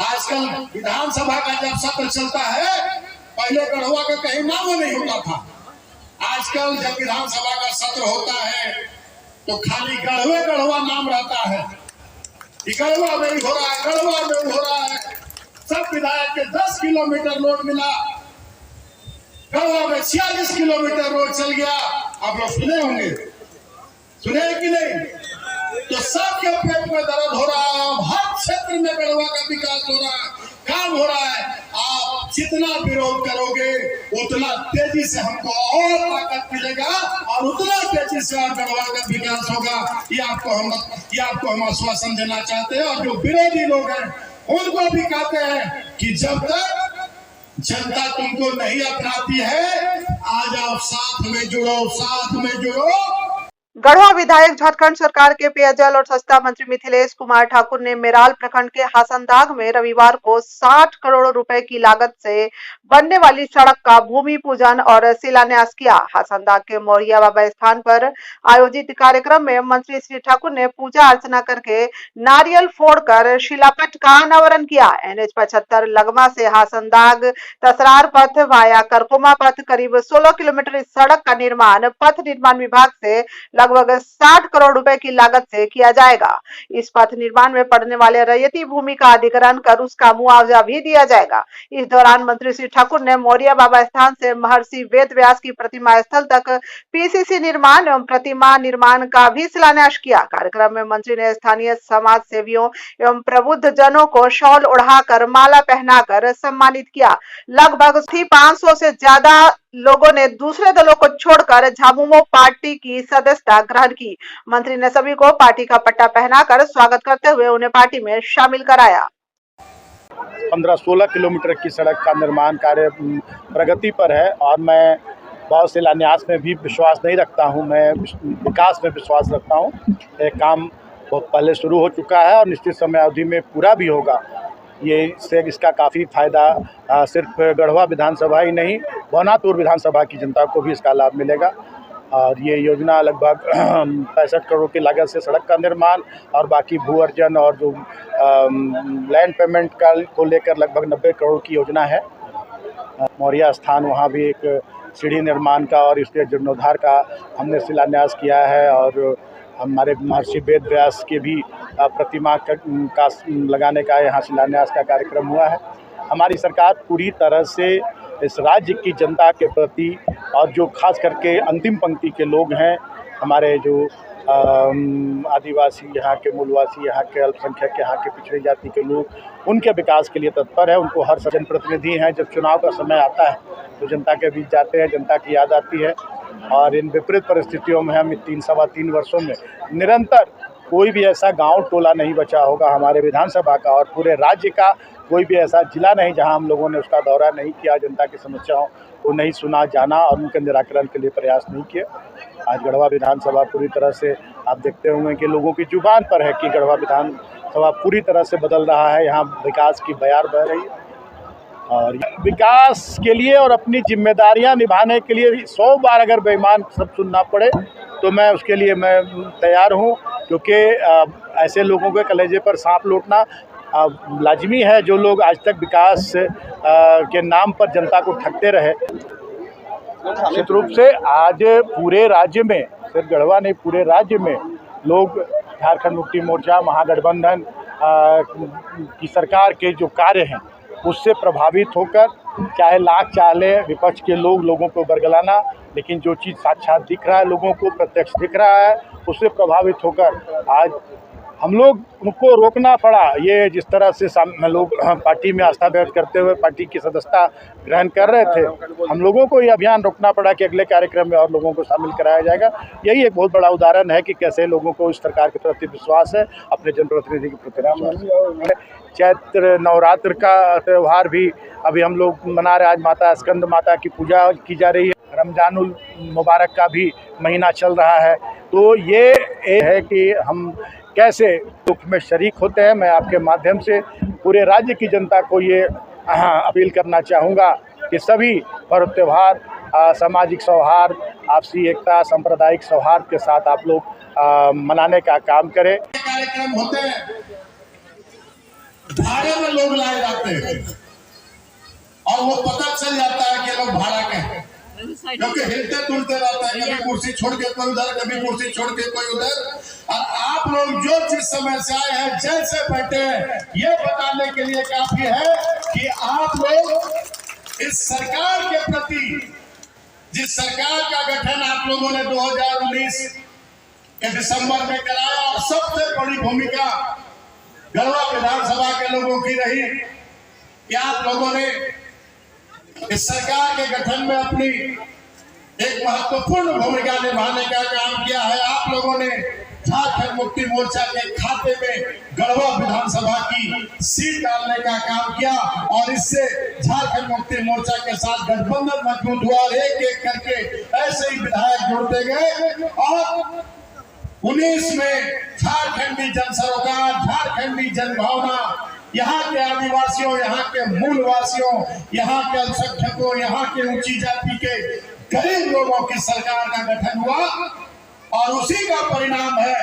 आजकल विधानसभा का जब सत्र चलता है, पहले गढ़वा का कहीं नाम नहीं होता था। आजकल जब विधानसभा का सत्र होता है तो खाली गढ़वा नाम रहता है कि गढ़वा में हो रहा है, गढ़वा में हो रहा है। सब विधायक के 10 किलोमीटर रोड मिला, गढ़वा में 46 किलोमीटर रोड चल गया। आप लोग सुने होंगे, सुने कि नहीं? तो सबके पेट में दर्द हो रहा है। हर क्षेत्र में गढ़वा का विकास हो रहा है, काम हो रहा है। आप जितना विरोध करोगे उतना तेजी से हमको और ताकत मिलेगा और उतना तेजी से और गढ़वा का विकास होगा। ये आपको हम आश्वासन देना चाहते हैं। और जो विरोधी लोग हैं उनको भी कहते हैं कि जब तक जनता तुमको नहीं अपनाती है, आज आप साथ में जुड़ो, साथ में जुड़ो। गढ़वा विधायक झारखंड सरकार के पेयजल और स्वच्छता मंत्री मिथिलेश कुमार ठाकुर ने मेराल प्रखंड के हासनदाग में रविवार को 60 करोड़ रुपए की लागत से बनने वाली सड़क का भूमि पूजन और शिलान्यास किया। हासनदाग के मोरिया बाबा स्थान पर आयोजित कार्यक्रम में मंत्री श्री ठाकुर ने पूजा अर्चना करके नारियल फोड़कर शिलापट का अनावरण किया। NH 75 लगमा से हासनदाग तसरार पथ वाया करकोमा पथ करीब 16 किलोमीटर इस सड़क का निर्माण पथ निर्माण विभाग से लगभग 60 करोड़ रुपए की लागत से किया जाएगा। इस पथ निर्माण में पड़ने वाले रैयती भूमि का अधिग्रहण कर उसका मुआवजा भी दिया जाएगा। इस दौरान मंत्री श्री ठाकुर ने मोरिया बाबा स्थान से महर्षि वेद व्यास की प्रतिमा स्थल तक PCC निर्माण एवं प्रतिमा निर्माण का भी शिलान्यास किया। कार्यक्रम में मंत्री ने स्थानीय समाज सेवियों एवं प्रबुद्ध जनों को शॉल ओढ़ाकर माला पहनाकर सम्मानित किया। लगभग 500 से ज्यादा लोगों ने दूसरे दलों को छोड़कर झामुमो पार्टी की सदस्यता ग्रहण की। मंत्री ने सभी को पार्टी का पट्टा पहनाकर स्वागत करते हुए उन्हें पार्टी में शामिल कराया। 15-16 किलोमीटर की सड़क का निर्माण कार्य प्रगति पर है और मैं बहुत शिलान्यास में भी विश्वास नहीं रखता हूं, मैं विकास में विश्वास रखता हूं। ये काम बहुत पहले शुरू हो चुका है और निश्चित समय अवधि में पूरा भी होगा। इसका काफ़ी फ़ायदा सिर्फ गढ़वा विधानसभा ही नहीं, भवनाथपुर विधानसभा की जनता को भी इसका लाभ मिलेगा। और ये योजना लगभग 65 करोड़ की लागत से सड़क का निर्माण और बाकी भू अर्जन और जो लैंड पेमेंट को लेकर लगभग 90 करोड़ की योजना है। मौर्या स्थान, वहाँ भी एक सीढ़ी निर्माण का और इसके जीर्णोद्धार का हमने शिलान्यास किया है। और हमारे महर्षि वेद व्यास के भी प्रतिमा का लगाने का यहाँ शिलान्यास का कार्यक्रम हुआ है। हमारी सरकार पूरी तरह से इस राज्य की जनता के प्रति और जो खास करके अंतिम पंक्ति के लोग हैं, हमारे जो आदिवासी, यहाँ के मूलवासी, यहाँ के अल्पसंख्यक, यहाँ के पिछड़ी जाति के लोग, उनके विकास के लिए तत्पर है। उनको हर जनप्रतिनिधि हैं, जब चुनाव का समय आता है तो जनता के बीच जाते हैं, जनता की याद आती है। और इन विपरीत परिस्थितियों में हम 3-3.25 वर्षों में निरंतर कोई भी ऐसा गांव टोला नहीं बचा होगा हमारे विधानसभा का और पूरे राज्य का कोई भी ऐसा जिला नहीं जहां हम लोगों ने उसका दौरा नहीं किया, जनता की समस्याओं को नहीं सुना, जाना और उनके निराकरण के लिए प्रयास नहीं किए। आज गढ़वा विधानसभा पूरी तरह से आप देखते होंगे कि लोगों की जुबान पर है कि गढ़वा विधानसभा पूरी तरह से बदल रहा है, यहाँ विकास की बयार बह रही है। और विकास के लिए और अपनी जिम्मेदारियां निभाने के लिए 100 बार अगर बेईमान सब सुनना पड़े तो मैं उसके लिए मैं तैयार हूं, क्योंकि ऐसे लोगों के कलेजे पर सांप लौटना लाजमी है, जो लोग आज तक विकास के नाम पर जनता को ठगते रहे। निश्चित रूप से आज पूरे राज्य में, सिर्फ गढ़वा नहीं पूरे राज्य में लोग झारखंड मुक्ति मोर्चा, महागठबंधन की सरकार के जो कार्य हैं उससे प्रभावित होकर, चाहे लाख चाहे विपक्ष के लोगों को बरगलाना, लेकिन जो चीज़ साक्षात दिख रहा है, लोगों को प्रत्यक्ष दिख रहा है, उससे प्रभावित होकर आज हम लोग उनको रोकना पड़ा। ये जिस तरह से लोग पार्टी में आस्था व्यक्त करते हुए पार्टी की सदस्यता ग्रहण कर रहे थे, हम लोगों को ये अभियान रोकना पड़ा कि अगले कार्यक्रम में और लोगों को शामिल कराया जाएगा। यही एक बहुत बड़ा उदाहरण है कि कैसे लोगों को इस सरकार के प्रति विश्वास है, अपने जनप्रतिनिधि के प्रति विश्वास है। चैत्र नवरात्र का त्यौहार भी अभी हम लोग मना रहे हैं। आज माता स्कंद माता की पूजा की जा रही है, रमजानुल मुबारक का भी महीना चल रहा है। तो ये है कि हम कैसे दुख में शरीक होते हैं। मैं आपके माध्यम से पूरे राज्य की जनता को ये अपील करना चाहूँगा कि सभी पर्व त्यौहार सामाजिक सौहार्द, आपसी एकता, सांप्रदायिक सौहार्द के साथ आप लोग मनाने का काम करें। कार्यक्रम होते हैं, भाड़े में लोग लाए जाते हैं और वो पता चल जाता है कि लोग भाड़ा के हैं, क्योंकि हिलते तुलते रहता है, कभी कुर्सी छोड़ के कोई उधर, कभी कुर्सी छोड़ के कोई उधर। और आप लोग जो जिस समय से आए हैं, जैसे बैठे हैं, ये बताने के लिए काफी है कि आप लोग इस सरकार के प्रति, जिस सरकार का गठन आप लोगों ने 2019 के दिसंबर में कराया, और सबसे बड़ी भूमिका गढ़वा विधानसभा के लोगों की रही कि आप लोगों ने इस सरकार के गठन में अपनी एक महत्वपूर्ण भूमिका निभाने का काम किया है। आप लोगोों ने झारखंड मुक्ति मोर्चा के खाते में गढ़वा विधानसभा की सीट डालने का काम किया और इससे झारखंड मुक्ति मोर्चा के साथ गठबंधन मजबूत हुआ और एक एक करके ऐसे ही विधायक जुड़ते गए और 19 में झारखंडी जन सरोकार, झारखंडी जनभावना, यहाँ के आदिवासियों, यहाँ के मूलवासियों, यहाँ के अल्पसंख्यकों, यहाँ के ऊंची जाति के गरीब लोगों की सरकार का गठन हुआ और उसी का परिणाम है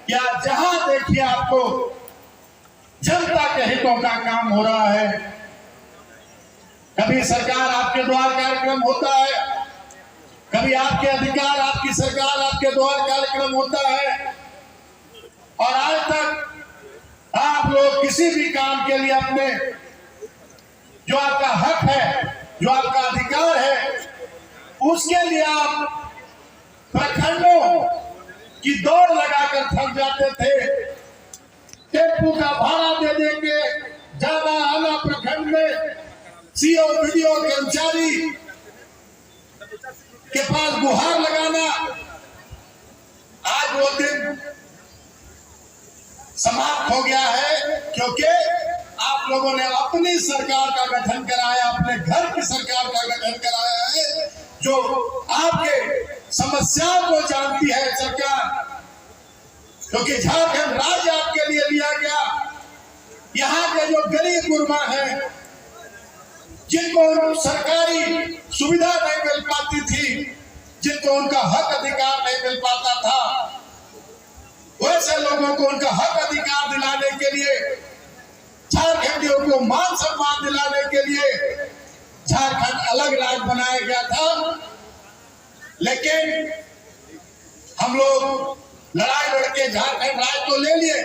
कि आज जहां देखिए आपको जनता के हितों का काम हो रहा है। कभी सरकार आपके द्वार कार्यक्रम होता है, कभी आपके अधिकार, आपकी सरकार आपके द्वार कार्यक्रम होता है, और आज तक आप लोग किसी भी काम के लिए अपने जो आपका हक है, जो आपका अधिकार है, उसके लिए आप प्रखंडों की दौड़ लगाकर थक जाते थे। टेम्पू का भाड़ा दे देंगे, जाना आना प्रखंड में सीओ वीडियो कर्मचारी के पास गुहार लगाना। आज वो दिन समाप्त हो गया है, क्योंकि आप लोगों ने अपनी सरकार का गठन कराया, अपने घर की सरकार का गठन कराया है, जो आपके समस्याओं को जानती है सरकार, क्योंकि झारखंड राज्य आपके लिए लिया गया। यहाँ के जो गरीब गुरबा हैं, जिनको सरकारी सुविधा नहीं मिल पाती थी, जिनको उनका हक अधिकार नहीं मिल पाता था, वैसे लोगों को उनका हक अधिकार दिलाने के लिए, झारखंडियों को मान सम्मान दिलाने के लिए झारखंड अलग राज्य बनाया गया था। लेकिन हम लोग लड़ाई लड़के झारखंड राज्य तो ले लिए,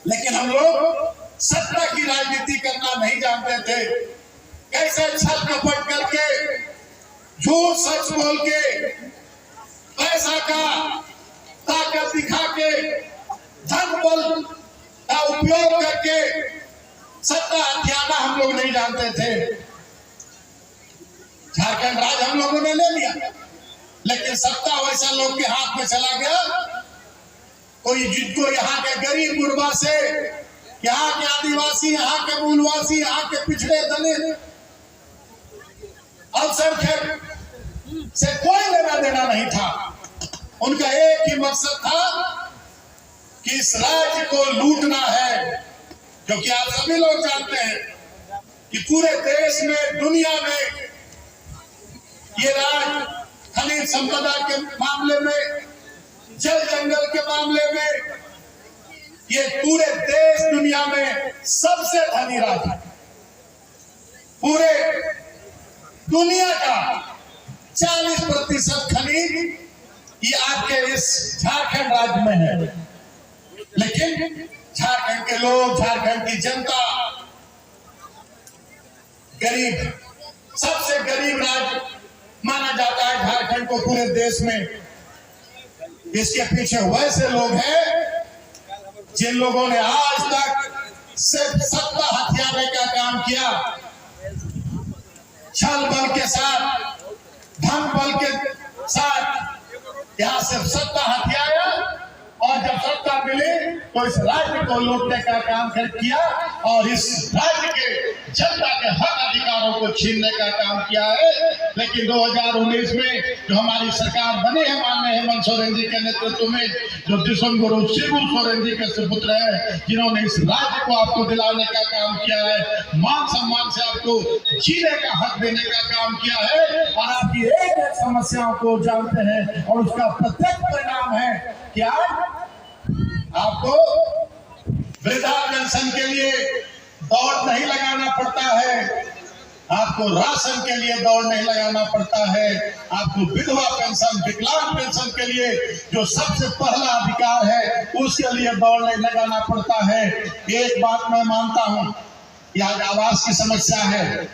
लेकिन हम लोग सत्ता की राजनीति करना नहीं जानते थे। कैसे छल कपट करके, झूठ सच बोल के, पैसा का ताकत दिखा के, धन बल का उपयोग करके सत्ता हथियाना हम लोग नहीं जानते थे। झारखंड राज्य हम लोगों ने ले लिया, लेकिन सत्ता वैसा लोग के हाथ में चला गया, कोई जिनको यहाँ के गरीब गुरबा से, यहाँ के आदिवासी, यहाँ के मूलवासी, यहाँ के पिछड़े दलित, अल्पसंख्यक से कोई लेना देना नहीं था। उनका एक ही मकसद था कि इस राज्य को लूटना है, क्योंकि आप सभी लोग जानते हैं कि पूरे देश में, दुनिया में ये राज्य खनिज संपदा के मामले में, जल जंगल के मामले में, ये पूरे देश दुनिया में सबसे धनी राज्य है। पूरे दुनिया का 40% खनिज ये आपके इस झारखंड राज्य में है। लेकिन झारखंड के लोग, झारखंड की जनता, गरीब, सबसे गरीब राज्य माना जाता है झारखंड को पूरे देश में। इसके पीछे वैसे लोग हैं जिन लोगों ने आज तक सिर्फ सत्ता हथियाने का काम किया, छल बल के साथ, धन बल के साथ यहाँ सिर्फ सत्ता हथियाया, और जब सत्ता मिली तो इस राज्य को लूटने का काम किया और इस राज्य के जनता के हक अधिकारों को छीनने का काम किया है। लेकिन 2019 में जो हमारी सरकार बनी है माननीय हेमंत सोरेन जी के नेतृत्व में, जो दिसंगुरु शिबू सोरेन जी के सुपुत्र हैं, जिन्होंने इस राज्य को आपको दिलाने का काम किया है, मान सम्मान से आपको जीने का हक देने का काम किया है, और आपकी एक एक समस्याओं को जानते हैं, और उसका प्रत्यक्ष परिणाम है कि आज आपको वृद्धा पेंशन के लिए दौड़ नहीं लगाना पड़ता है, आपको राशन के लिए दौड़ नहीं लगाना पड़ता है, आपको विधवा पेंशन, विकलांग पेंशन के लिए जो सबसे पहला अधिकार है उसके लिए दौड़ नहीं लगाना पड़ता है। एक बात मैं मानता हूं कि आज आवास की समस्या है,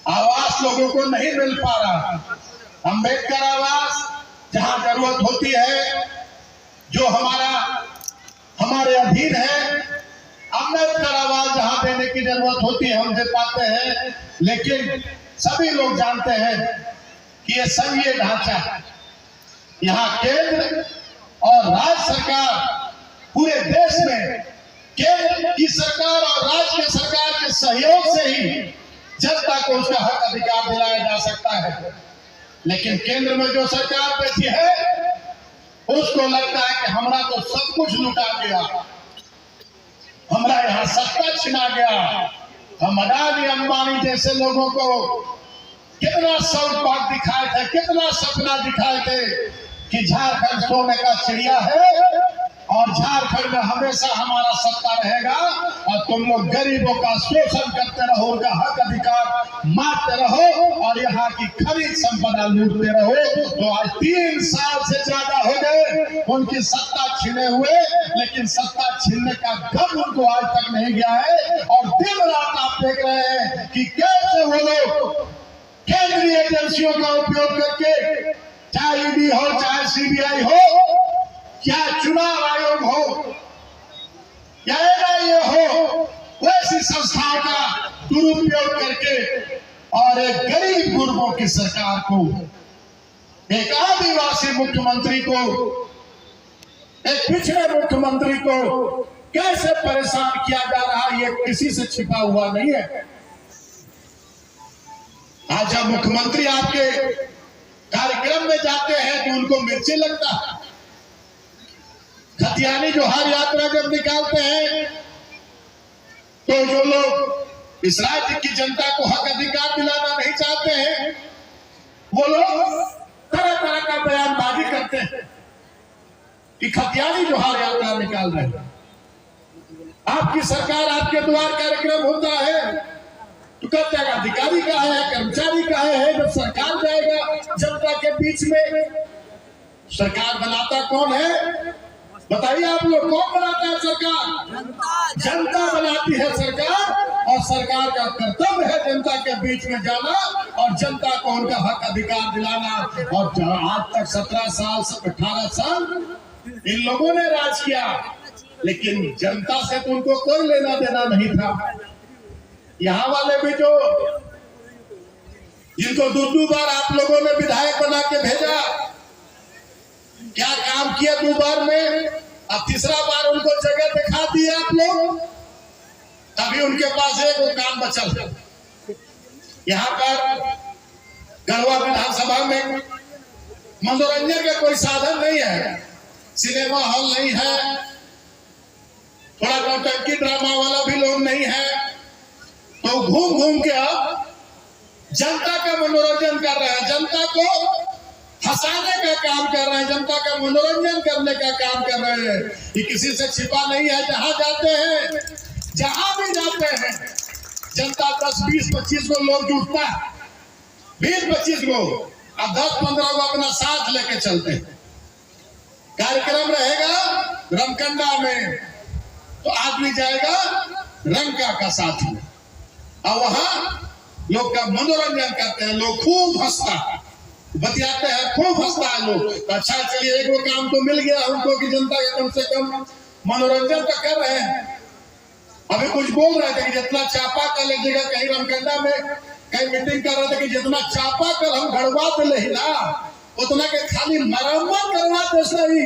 आवास लोगों को नहीं मिल पा रहा। अंबेडकर आवास जहां जरूरत होती है, जो हमारे अधीन है, अंबेडकर आवास जहां देने की जरूरत होती है हम दे पाते हैं, लेकिन सभी लोग जानते हैं कि ये संघीय ढांचा है। यहाँ केंद्र और राज्य सरकार पूरे देश में केंद्र की सरकार और राज्य की सरकार के सहयोग से ही जनता को उसका हक अधिकार दिलाया जा सकता है। लेकिन केंद्र में जो सरकार बैठी है उसको लगता है कि हमारा तो सब कुछ लुटा गया, हमारा यहाँ सत्ता छिना गया। हम अडानी अंबानी जैसे लोगों को कितना सौभाग्य दिखाए थे, कितना सपना दिखाए थे कि झारखंड सोने का चिड़िया है और झारखंड में हमेशा हमारा सत्ता रहेगा, और तुम लोग गरीबों का शोषण करते रहो, उनका हक अधिकार मारते रहो और यहाँ की खरीद संपदा लूटते रहो। तो आज 3 साल से ज्यादा हो गए उनकी सत्ता छीने हुए, लेकिन सत्ता छीनने का गम उनको आज तक नहीं गया है। और दिन रात आप देख रहे हैं कि कैसे वो लोग केंद्रीय एजेंसियों का उपयोग करके, चाहे ईडी हो चाहे सीबीआई हो, क्या चुनाव आयोग हो या एनआईए हो, वैसी संस्थाओं का दुरुपयोग करके और एक गरीब गुरबों की सरकार को, एक आदिवासी मुख्यमंत्री को, एक पिछड़े मुख्यमंत्री को कैसे परेशान किया जा रहा है, ये किसी से छिपा हुआ नहीं है। आज जब मुख्यमंत्री आपके कार्यक्रम में जाते हैं तो उनको मिर्ची लगता है। खतियानी जोहार यात्रा जब निकालते हैं तो जो लोग इस राज्य की जनता को हक अधिकार दिलाना नहीं चाहते हैं, वो लोग तरह तरह का बयानबाजी करते हैं कि खतियानी जोहार यात्रा निकाल रहे हैं। आपकी सरकार, आपके द्वार कार्यक्रम होता है तो कहते हैं अधिकारी का है, कर्मचारी का है। जब सरकार जाएगा जनता के बीच में, सरकार बनाता कौन है बताइए आप लोग? कौन बनाता है सरकार? जनता बनाती है सरकार, और सरकार का कर्तव्य है जनता के बीच में जाना और जनता को उनका हक अधिकार दिलाना। और आज तक 17 साल 18 साल इन लोगों ने राज किया, लेकिन जनता से तो उनको कोई लेना देना नहीं था। यहाँ वाले भी जो जिनको 2 बार आप लोगों ने विधायक बना के भेजा, क्या काम किया 2 बार में? अब 3रा बार उनको जगह दिखा दी आप लोग, तभी उनके पास एक काम बचल। यहाँ पर गढ़वा विधानसभा में मनोरंजन का कोई साधन नहीं है, सिनेमा हॉल नहीं है, थोड़ा नौटंकी ड्रामा वाला भी लोग नहीं है, तो घूम घूम के अब जनता का मनोरंजन कर रहे हैं, जनता को हंसाने का काम कर रहे हैं, जनता का मनोरंजन करने का काम कर रहे हैं। ये किसी से छिपा नहीं है। जहां जाते हैं, जहां भी जाते हैं, जनता 10, 20, 25 को लोग जुटता है, 20-25 को, अब 10-15 को अपना साथ लेके चलते हैं। कार्यक्रम रहेगा रमकंडा में तो आदमी जाएगा रंका का साथ में, और वहां लोग का मनोरंजन करते हैं, लोग खूब हंसता है, बतियाते हैं, खूब हंसता है लोग। तो अच्छा चलिए एक वो काम तो मिल गया उनको कि जनता का कम से कम मनोरंजन तो कर रहे हैं। अभी कुछ बोल रहे थे कि जितना चापा कल एक जगह कहीं रमकंडा में कहीं मीटिंग कर रहे थे कि जितना चापा कल हम गढ़वा तो ले ना, उतना के खाली मरम्मत करवाते सही।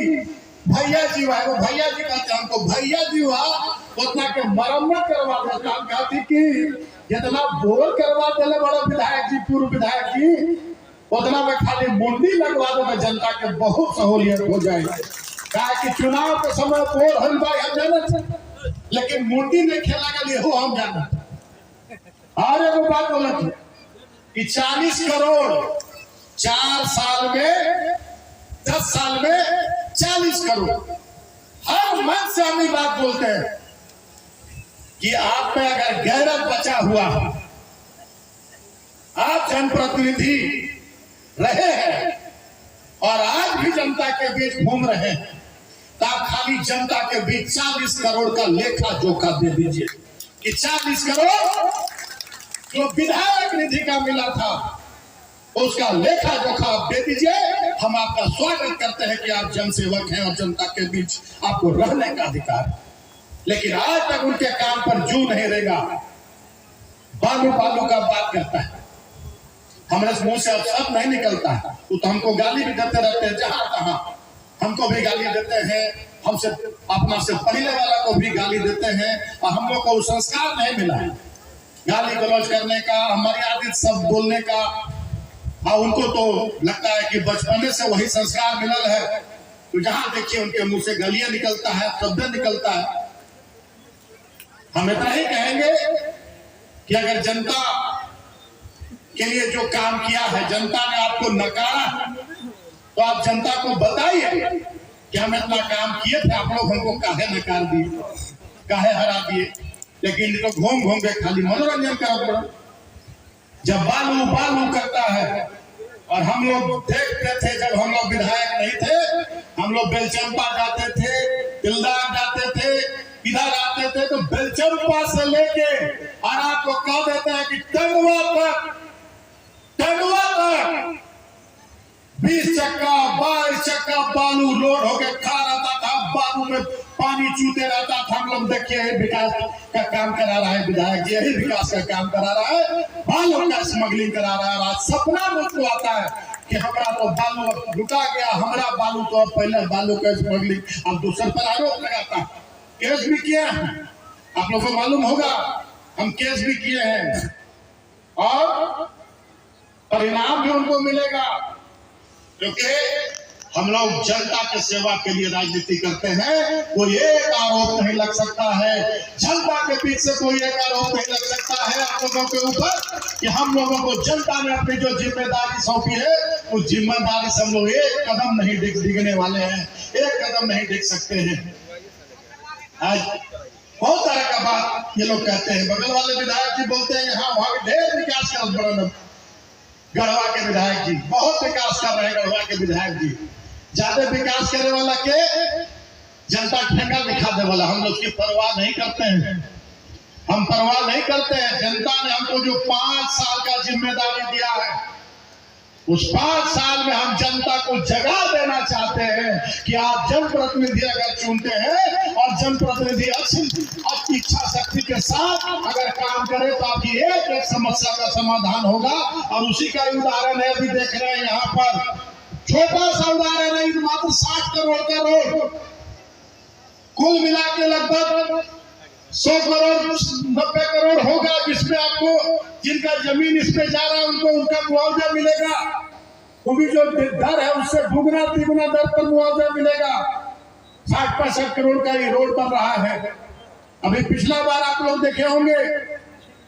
भैया जी हुआ, वो भैया जी कहते हैं हमको, भैया जी हुआ उतना के मरम्मत करवा देता। हम कहती कि जितना बोर करवा दे बड़ा विधायक जी, पूर्व विधायक जी, उतना में खाली मुंडी लगवा दो तो जनता के बहुत सहूलियत हो जाएगी। कहा कि चुनाव के समय बोर हम भाई हम जाना, लेकिन मुंडी में खेला गया हो हम जाना। और एक बात बोला थी कि 40 करोड़ 4 साल में, 10 साल में 40 करोड़, हर मन से हम बात बोलते हैं कि आप में अगर गैरत बचा हुआ है, आप जनप्रतिनिधि रहे हैं और आज भी जनता के बीच घूम रहे हैं, तो आप खाली जनता के बीच 40 करोड़ का लेखा जोखा दे दीजिए कि 40 करोड़ जो विधायक निधि का मिला था उसका लेखा जोखा आप दे दीजिए। हम आपका स्वागत करते हैं कि आप जनसेवक हैं और जनता के बीच आपको रहने का अधिकार है। लेकिन आज तक उनके काम पर जू नहीं रहेगा, बालू बालू का बात करता है, हमारे मुंह से अब सब नहीं निकलता है। वो तो हमको गाली भी देते रहते हैं, जहां तहां हमको भी गाली देते हैं, हमसे अपना से पहले वाला को भी गाली देते हैं और हम लोग को संस्कार नहीं मिला है गाली गलौज करने का, मर्यादित सब बोलने का। और उनको तो लगता है कि बचपने से वही संस्कार मिलल है, तो जहां देखिए उनके मुंह से गालियां निकलता है, शब्द निकलता है। हम इतना ही कहेंगे कि अगर जनता के लिए जो काम किया है, जनता ने आपको नकारा है, तो आप जनता को बताइए कि हम इतना काम किए थे, आप लोग हमको काहे नकार दिए, काहे हरा दिए। लेकिन तो घूम घूम के खाली मनोरंजन करा पड़ा। जब बालू बालू करता है, और हम लोग देखते थे जब हम लोग विधायक नहीं थे, हम लोग बेलचंपा जाते थे, तिलदार जाते थे, इधर आते थे, तो बेलचंपा से लेके और आपको कह देते हैं कि टंडवा तक 20 चक्का 22 चक्का बालू लोड होके खा रहता था, बालू में पानी चूते रहता था। हम लोग देखिए विकास का काम करा रहा है विधायक जी, यही विकास का काम करा रहा है, बालू का स्मगलिंग करा रहा है। आज सपना मुझको आता है कि हमारा तो बालू लुटा गया, हमारा बालू तो अब पहले बालू का स्मगलिंग अब दूसरे पर आरोप लगाता है। केस भी किए हैं, आप लोग को मालूम होगा, हम केस भी किए हैं और परिणाम भी उनको मिलेगा, क्योंकि हम लोग जनता के सेवा के लिए राजनीति करते हैं। कोई एक आरोप नहीं लग सकता है, जनता के बीच से कोई एक आरोप नहीं लग सकता है आप लोगों के ऊपर कि हम लोगों को जनता ने अपनी जो जिम्मेदारी सौंपी है, उस जिम्मेदारी से हम लोग एक कदम नहीं डिगने वाले हैं, एक कदम नहीं डिग सकते हैं। आज बहुत तरह का बात ये लोग कहते हैं, बगल वाले विधायक जी बोलते हैं यहाँ वहां ढेर विकास कर बड़ा, गढ़वा के विधायक जी बहुत विकास कर रहे हैं, गढ़वा के विधायक जी ज्यादा विकास करने वाला के जनता ठेंगा दिखा दे वाला। हम लोग की परवाह नहीं करते हैं, हम परवाह नहीं करते हैं। जनता ने हमको जो 5 साल का जिम्मेदारी दिया है, उस 5 साल में हम जनता को जगा देना चाहते हैं कि आप जनप्रतिनिधि अगर चुनते हैं और जनप्रतिनिधि अच्छी इच्छा शक्ति के साथ अगर काम करे तो आपकी एक एक समस्या का समाधान होगा। और उसी का उदाहरण है, अभी देख रहे हैं यहाँ पर छोटा सा उदाहरण है, मात्र 60 करोड़ का रोड, कुल मिला के लगभग 100 करोड़ 90 करोड़ होगा, जिसमें आपको जिनका जमीन इस पे जा रहा है उनको उनका मुआवजा मिलेगा। वो भी जो दर है उससे दुगना तिगुना दर पर मुआवजा मिलेगा। 60-65 करोड़ का ये रोड बन रहा है। अभी पिछला बार आप लोग देखे होंगे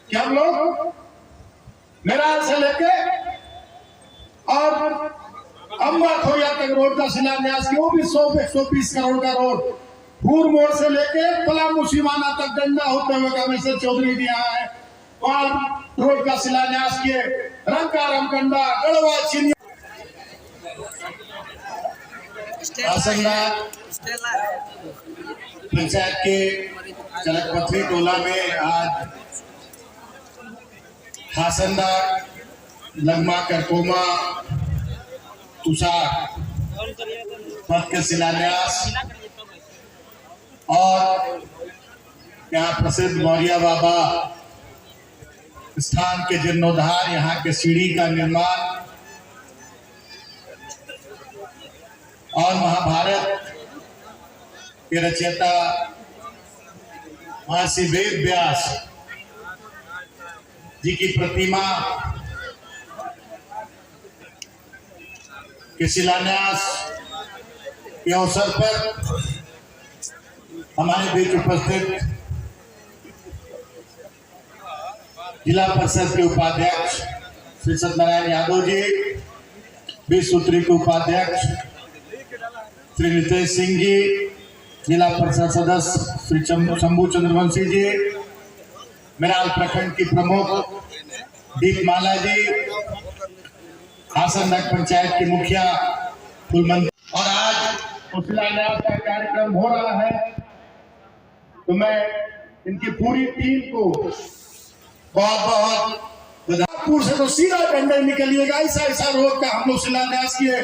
कि हम लोग मेराल से लेके और अम्बाखोरिया तक रोड का शिलान्यास किया, वो भी 100-120 करोड़ का रोड। भूर मोड़ से लेके पलामू सीमाना तक गंगा होते हुए कमिश्नर चौधरी जी यहाँ है, और रोड का शिलान्यास किए। रंका रमकंडा गढ़वा चिनिया पंचायत के चरकपथरी टोला में आज हासंदा लगमा करकोमा तुषार पथ के शिलान्यास और यहाँ प्रसिद्ध मौर्य बाबा स्थान के जीर्णोद्धार, यहाँ के सीढ़ी का निर्माण और महाभारत के रचयिता महर्षि वेद व्यास जी की प्रतिमा के शिलान्यास के अवसर पर हमारे बीच उपस्थित जिला परिषद के उपाध्यक्ष श्री सत्यनारायण यादव जी, 20 सूत्री के उपाध्यक्ष श्री नितेश सिंह जी, जिला परिषद सदस्य श्री शंभू चंद्रवंशी जी, मेराल प्रखंड की प्रमुख दीपमाला जी, हासनदाग पंचायत के मुखिया फुलमंदी, और आज उस शिलान्यास का कार्यक्रम हो रहा है, तो मैं इनकी पूरी टीम को बहुत बहुत बधाई। से तो सीधा डंडे निकलिएगा, ऐसा ऐसा रोड का हम लोग शिलान्यास किए।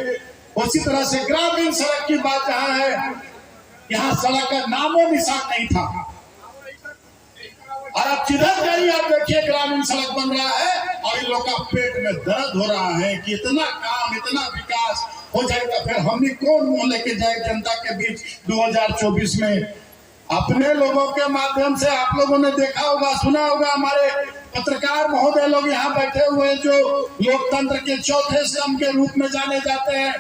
उसी तरह से ग्रामीण सड़क की बात जहां है, यहाँ सड़क का नामो निशान नहीं था, और अब जिधर जाइए आप देखिए ग्रामीण सड़क बन रहा है, और इन लोग का पेट में दर्द हो रहा है कि इतना काम, इतना विकास हो जाएगा, फिर हम भी कौन मुंह लेके जाए जनता के बीच 2024 में। अपने लोगों के माध्यम से आप लोगों ने देखा होगा, सुना होगा, हमारे पत्रकार महोदय लोग यहाँ बैठे हुए जो लोकतंत्र के चौथे स्तंभ के रूप में जाने जाते हैं,